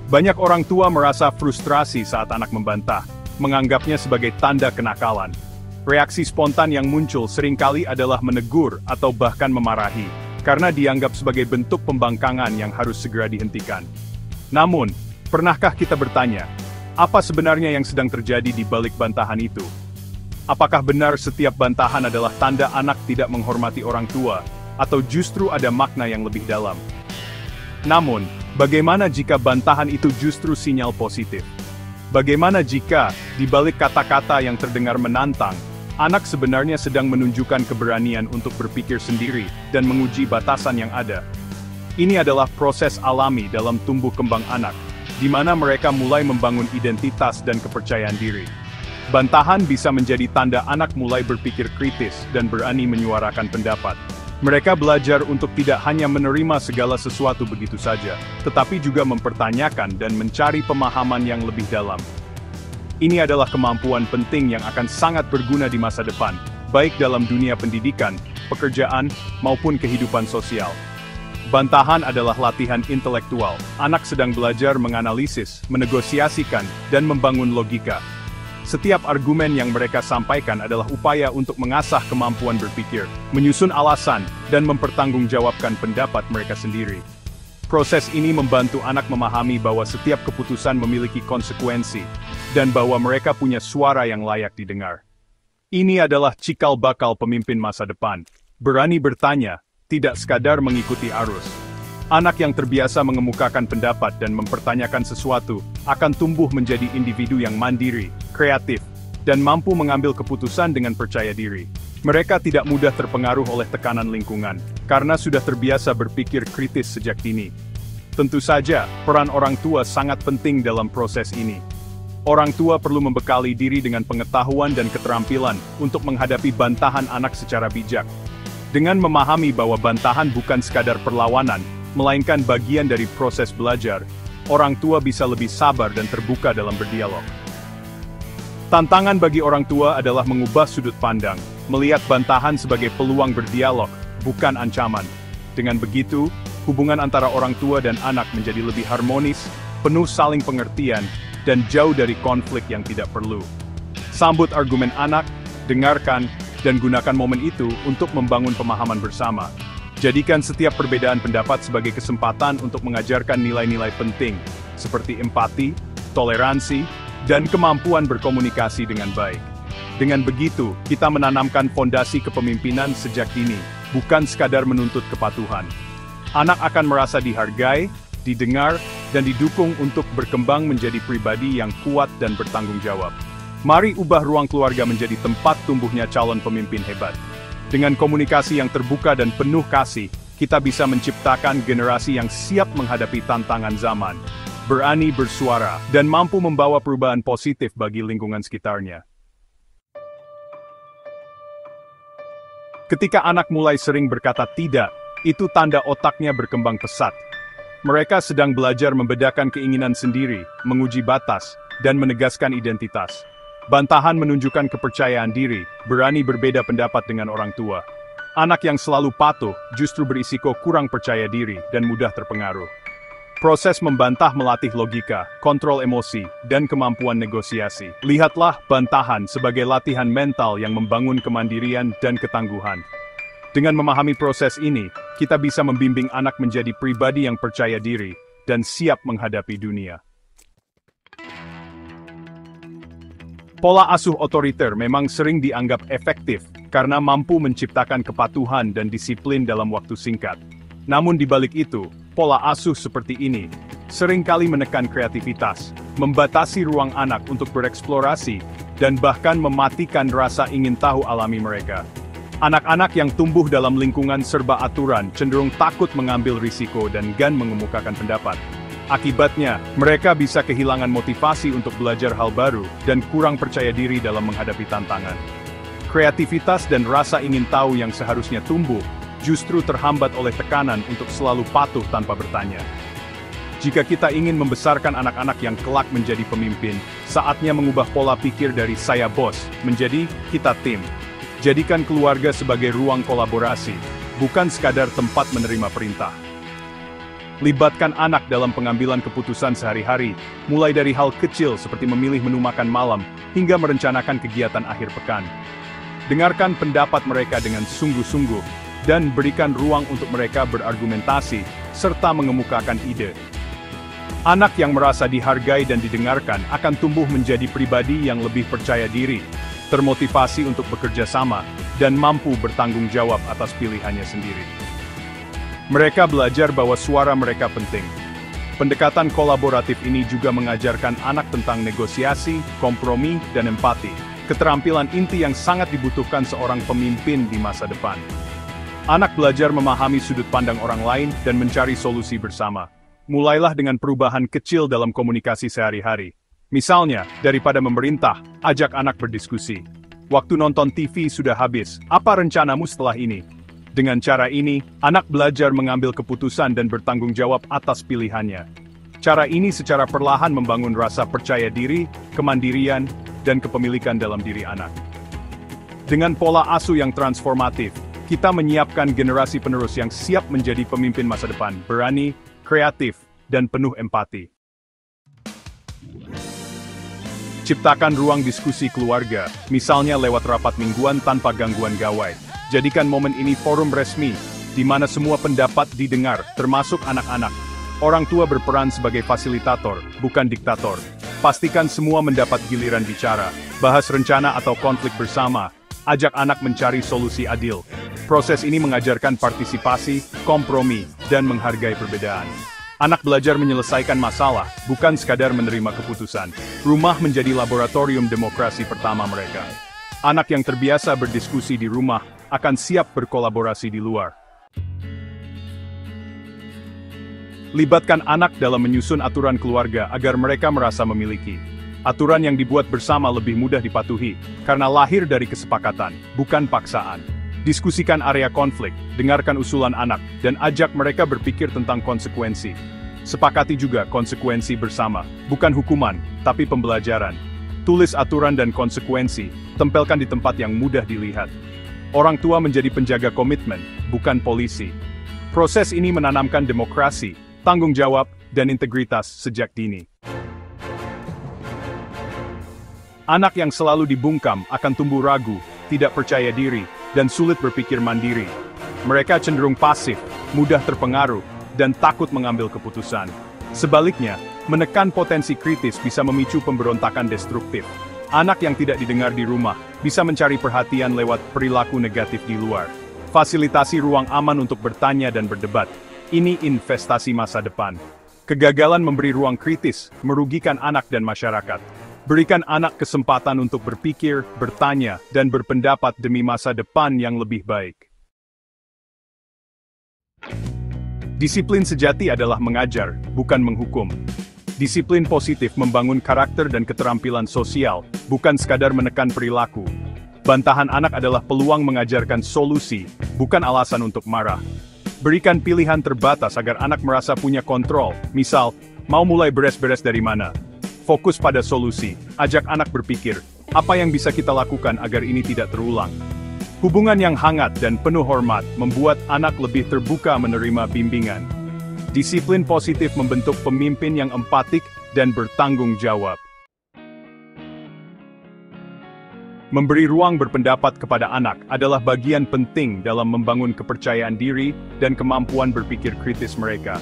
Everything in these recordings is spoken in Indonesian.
Banyak orang tua merasa frustrasi saat anak membantah, menganggapnya sebagai tanda kenakalan. Reaksi spontan yang muncul seringkali adalah menegur atau bahkan memarahi, karena dianggap sebagai bentuk pembangkangan yang harus segera dihentikan. Namun, pernahkah kita bertanya, apa sebenarnya yang sedang terjadi di balik bantahan itu? Apakah benar setiap bantahan adalah tanda anak tidak menghormati orang tua, atau justru ada makna yang lebih dalam? Namun, bagaimana jika bantahan itu justru sinyal positif? Bagaimana jika, di balik kata-kata yang terdengar menantang, anak sebenarnya sedang menunjukkan keberanian untuk berpikir sendiri dan menguji batasan yang ada? Ini adalah proses alami dalam tumbuh kembang anak, di mana mereka mulai membangun identitas dan kepercayaan diri. Bantahan bisa menjadi tanda anak mulai berpikir kritis dan berani menyuarakan pendapat. Mereka belajar untuk tidak hanya menerima segala sesuatu begitu saja, tetapi juga mempertanyakan dan mencari pemahaman yang lebih dalam. Ini adalah kemampuan penting yang akan sangat berguna di masa depan, baik dalam dunia pendidikan, pekerjaan, maupun kehidupan sosial. Bantahan adalah latihan intelektual. Anak sedang belajar menganalisis, menegosiasikan, dan membangun logika. Setiap argumen yang mereka sampaikan adalah upaya untuk mengasah kemampuan berpikir, menyusun alasan, dan mempertanggungjawabkan pendapat mereka sendiri. Proses ini membantu anak memahami bahwa setiap keputusan memiliki konsekuensi, dan bahwa mereka punya suara yang layak didengar. Ini adalah cikal bakal pemimpin masa depan. Berani bertanya, tidak sekadar mengikuti arus. Anak yang terbiasa mengemukakan pendapat dan mempertanyakan sesuatu, akan tumbuh menjadi individu yang mandiri, kreatif, dan mampu mengambil keputusan dengan percaya diri. Mereka tidak mudah terpengaruh oleh tekanan lingkungan, karena sudah terbiasa berpikir kritis sejak dini. Tentu saja, peran orang tua sangat penting dalam proses ini. Orang tua perlu membekali diri dengan pengetahuan dan keterampilan untuk menghadapi bantahan anak secara bijak. Dengan memahami bahwa bantahan bukan sekadar perlawanan, melainkan bagian dari proses belajar, orang tua bisa lebih sabar dan terbuka dalam berdialog. Tantangan bagi orang tua adalah mengubah sudut pandang, melihat bantahan sebagai peluang berdialog, bukan ancaman. Dengan begitu, hubungan antara orang tua dan anak menjadi lebih harmonis, penuh saling pengertian, dan jauh dari konflik yang tidak perlu. Sambut argumen anak, dengarkan, dan gunakan momen itu untuk membangun pemahaman bersama. Jadikan setiap perbedaan pendapat sebagai kesempatan untuk mengajarkan nilai-nilai penting, seperti empati, toleransi, dan kemampuan berkomunikasi dengan baik. Dengan begitu, kita menanamkan fondasi kepemimpinan sejak dini, bukan sekadar menuntut kepatuhan. Anak akan merasa dihargai, didengar, dan didukung untuk berkembang menjadi pribadi yang kuat dan bertanggung jawab. Mari ubah ruang keluarga menjadi tempat tumbuhnya calon pemimpin hebat. Dengan komunikasi yang terbuka dan penuh kasih, kita bisa menciptakan generasi yang siap menghadapi tantangan zaman, berani bersuara, dan mampu membawa perubahan positif bagi lingkungan sekitarnya. Ketika anak mulai sering berkata tidak, itu tanda otaknya berkembang pesat. Mereka sedang belajar membedakan keinginan sendiri, menguji batas, dan menegaskan identitas. Bantahan menunjukkan kepercayaan diri, berani berbeda pendapat dengan orang tua. Anak yang selalu patuh, justru berisiko kurang percaya diri dan mudah terpengaruh. Proses membantah melatih logika, kontrol emosi, dan kemampuan negosiasi. Lihatlah bantahan sebagai latihan mental yang membangun kemandirian dan ketangguhan. Dengan memahami proses ini, kita bisa membimbing anak menjadi pribadi yang percaya diri dan siap menghadapi dunia. Pola asuh otoriter memang sering dianggap efektif karena mampu menciptakan kepatuhan dan disiplin dalam waktu singkat. Namun di balik itu, pola asuh seperti ini seringkali menekan kreativitas, membatasi ruang anak untuk bereksplorasi, dan bahkan mematikan rasa ingin tahu alami mereka. Anak-anak yang tumbuh dalam lingkungan serba aturan cenderung takut mengambil risiko dan enggan mengemukakan pendapat. Akibatnya, mereka bisa kehilangan motivasi untuk belajar hal baru dan kurang percaya diri dalam menghadapi tantangan. Kreativitas dan rasa ingin tahu yang seharusnya tumbuh, justru terhambat oleh tekanan untuk selalu patuh tanpa bertanya. Jika kita ingin membesarkan anak-anak yang kelak menjadi pemimpin, saatnya mengubah pola pikir dari saya bos, menjadi kita tim. Jadikan keluarga sebagai ruang kolaborasi, bukan sekadar tempat menerima perintah. Libatkan anak dalam pengambilan keputusan sehari-hari, mulai dari hal kecil seperti memilih menu makan malam, hingga merencanakan kegiatan akhir pekan. Dengarkan pendapat mereka dengan sungguh-sungguh, dan berikan ruang untuk mereka berargumentasi, serta mengemukakan ide. Anak yang merasa dihargai dan didengarkan akan tumbuh menjadi pribadi yang lebih percaya diri, termotivasi untuk bekerja sama, dan mampu bertanggung jawab atas pilihannya sendiri. Mereka belajar bahwa suara mereka penting. Pendekatan kolaboratif ini juga mengajarkan anak tentang negosiasi, kompromi, dan empati, keterampilan inti yang sangat dibutuhkan seorang pemimpin di masa depan. Anak belajar memahami sudut pandang orang lain dan mencari solusi bersama. Mulailah dengan perubahan kecil dalam komunikasi sehari-hari. Misalnya, daripada memerintah, ajak anak berdiskusi. Waktu nonton TV sudah habis, apa rencanamu setelah ini? Dengan cara ini, anak belajar mengambil keputusan dan bertanggung jawab atas pilihannya. Cara ini secara perlahan membangun rasa percaya diri, kemandirian, dan kepemilikan dalam diri anak. Dengan pola asuh yang transformatif, kita menyiapkan generasi penerus yang siap menjadi pemimpin masa depan, berani, kreatif, dan penuh empati. Ciptakan ruang diskusi keluarga, misalnya lewat rapat mingguan tanpa gangguan gawai. Jadikan momen ini forum resmi, di mana semua pendapat didengar, termasuk anak-anak. Orang tua berperan sebagai fasilitator, bukan diktator. Pastikan semua mendapat giliran bicara, bahas rencana atau konflik bersama, ajak anak mencari solusi adil. Proses ini mengajarkan partisipasi, kompromi, dan menghargai perbedaan. Anak belajar menyelesaikan masalah, bukan sekadar menerima keputusan. Rumah menjadi laboratorium demokrasi pertama mereka. Anak yang terbiasa berdiskusi di rumah akan siap berkolaborasi di luar. Libatkan anak dalam menyusun aturan keluarga agar mereka merasa memiliki. Aturan yang dibuat bersama lebih mudah dipatuhi, karena lahir dari kesepakatan, bukan paksaan. Diskusikan area konflik, dengarkan usulan anak, dan ajak mereka berpikir tentang konsekuensi. Sepakati juga konsekuensi bersama, bukan hukuman, tapi pembelajaran. Tulis aturan dan konsekuensi, tempelkan di tempat yang mudah dilihat. Orang tua menjadi penjaga komitmen, bukan polisi. Proses ini menanamkan demokrasi, tanggung jawab, dan integritas sejak dini. Anak yang selalu dibungkam akan tumbuh ragu, tidak percaya diri, dan sulit berpikir mandiri. Mereka cenderung pasif, mudah terpengaruh, dan takut mengambil keputusan. Sebaliknya, menekan potensi kritis bisa memicu pemberontakan destruktif. Anak yang tidak didengar di rumah bisa mencari perhatian lewat perilaku negatif di luar. Fasilitasi ruang aman untuk bertanya dan berdebat. Ini investasi masa depan. Kegagalan memberi ruang kritis merugikan anak dan masyarakat. Berikan anak kesempatan untuk berpikir, bertanya, dan berpendapat demi masa depan yang lebih baik. Disiplin sejati adalah mengajar, bukan menghukum. Disiplin positif membangun karakter dan keterampilan sosial, bukan sekadar menekan perilaku. Bantahan anak adalah peluang mengajarkan solusi, bukan alasan untuk marah. Berikan pilihan terbatas agar anak merasa punya kontrol, misal, mau mulai beres-beres dari mana? Fokus pada solusi, ajak anak berpikir, apa yang bisa kita lakukan agar ini tidak terulang? Hubungan yang hangat dan penuh hormat membuat anak lebih terbuka menerima bimbingan. Disiplin positif membentuk pemimpin yang empatik dan bertanggung jawab. Memberi ruang berpendapat kepada anak adalah bagian penting dalam membangun kepercayaan diri dan kemampuan berpikir kritis mereka.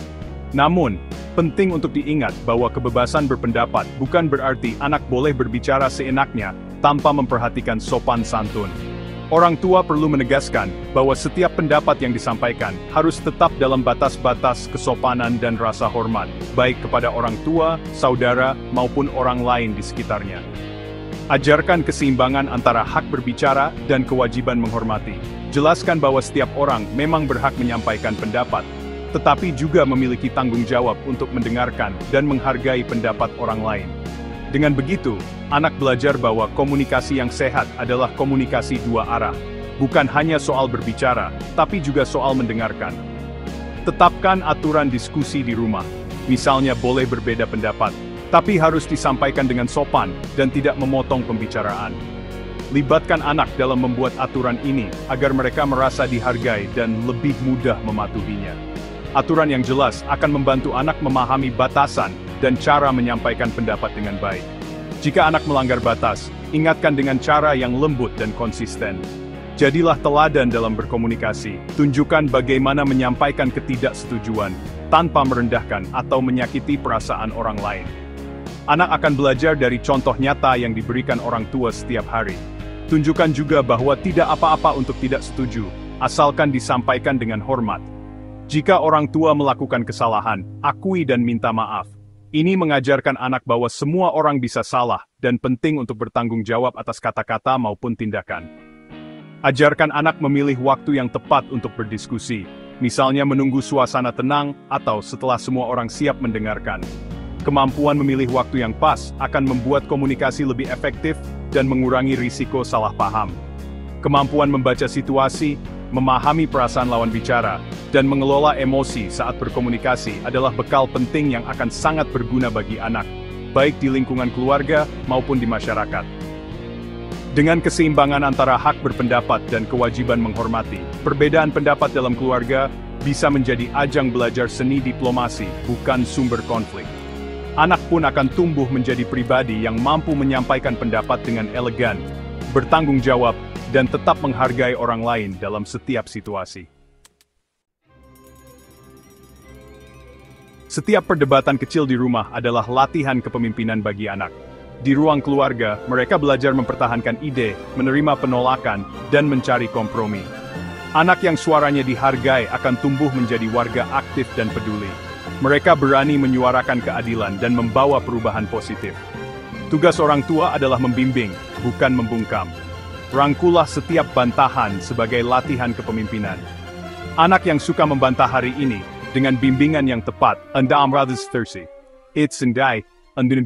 Namun, penting untuk diingat bahwa kebebasan berpendapat bukan berarti anak boleh berbicara seenaknya tanpa memperhatikan sopan santun. Orang tua perlu menegaskan bahwa setiap pendapat yang disampaikan harus tetap dalam batas-batas kesopanan dan rasa hormat, baik kepada orang tua, saudara, maupun orang lain di sekitarnya. Ajarkan keseimbangan antara hak berbicara dan kewajiban menghormati. Jelaskan bahwa setiap orang memang berhak menyampaikan pendapat, tetapi juga memiliki tanggung jawab untuk mendengarkan dan menghargai pendapat orang lain. Dengan begitu, anak belajar bahwa komunikasi yang sehat adalah komunikasi dua arah, bukan hanya soal berbicara, tapi juga soal mendengarkan. Tetapkan aturan diskusi di rumah, misalnya boleh berbeda pendapat, tapi harus disampaikan dengan sopan dan tidak memotong pembicaraan. Libatkan anak dalam membuat aturan ini agar mereka merasa dihargai dan lebih mudah mematuhinya. Aturan yang jelas akan membantu anak memahami batasan dan cara menyampaikan pendapat dengan baik. Jika anak melanggar batas, ingatkan dengan cara yang lembut dan konsisten. Jadilah teladan dalam berkomunikasi, tunjukkan bagaimana menyampaikan ketidaksetujuan, tanpa merendahkan atau menyakiti perasaan orang lain. Anak akan belajar dari contoh nyata yang diberikan orang tua setiap hari. Tunjukkan juga bahwa tidak apa-apa untuk tidak setuju, asalkan disampaikan dengan hormat. Jika orang tua melakukan kesalahan, akui dan minta maaf. Ini mengajarkan anak bahwa semua orang bisa salah, dan penting untuk bertanggung jawab atas kata-kata maupun tindakan. Ajarkan anak memilih waktu yang tepat untuk berdiskusi, misalnya menunggu suasana tenang atau setelah semua orang siap mendengarkan. Kemampuan memilih waktu yang pas akan membuat komunikasi lebih efektif dan mengurangi risiko salah paham. Kemampuan membaca situasi, memahami perasaan lawan bicara, dan mengelola emosi saat berkomunikasi adalah bekal penting yang akan sangat berguna bagi anak, baik di lingkungan keluarga maupun di masyarakat. Dengan keseimbangan antara hak berpendapat dan kewajiban menghormati, perbedaan pendapat dalam keluarga bisa menjadi ajang belajar seni diplomasi, bukan sumber konflik. Anak pun akan tumbuh menjadi pribadi yang mampu menyampaikan pendapat dengan elegan, bertanggung jawab, dan tetap menghargai orang lain dalam setiap situasi. Setiap perdebatan kecil di rumah adalah latihan kepemimpinan bagi anak. Di ruang keluarga, mereka belajar mempertahankan ide, menerima penolakan, dan mencari kompromi. Anak yang suaranya dihargai akan tumbuh menjadi warga aktif dan peduli. Mereka berani menyuarakan keadilan dan membawa perubahan positif. Tugas orang tua adalah membimbing, bukan membungkam. Rangkulah setiap bantahan sebagai latihan kepemimpinan. Anak yang suka membantah hari ini, dengan bimbingan yang tepat, anda amradis tersi. It's and I, anda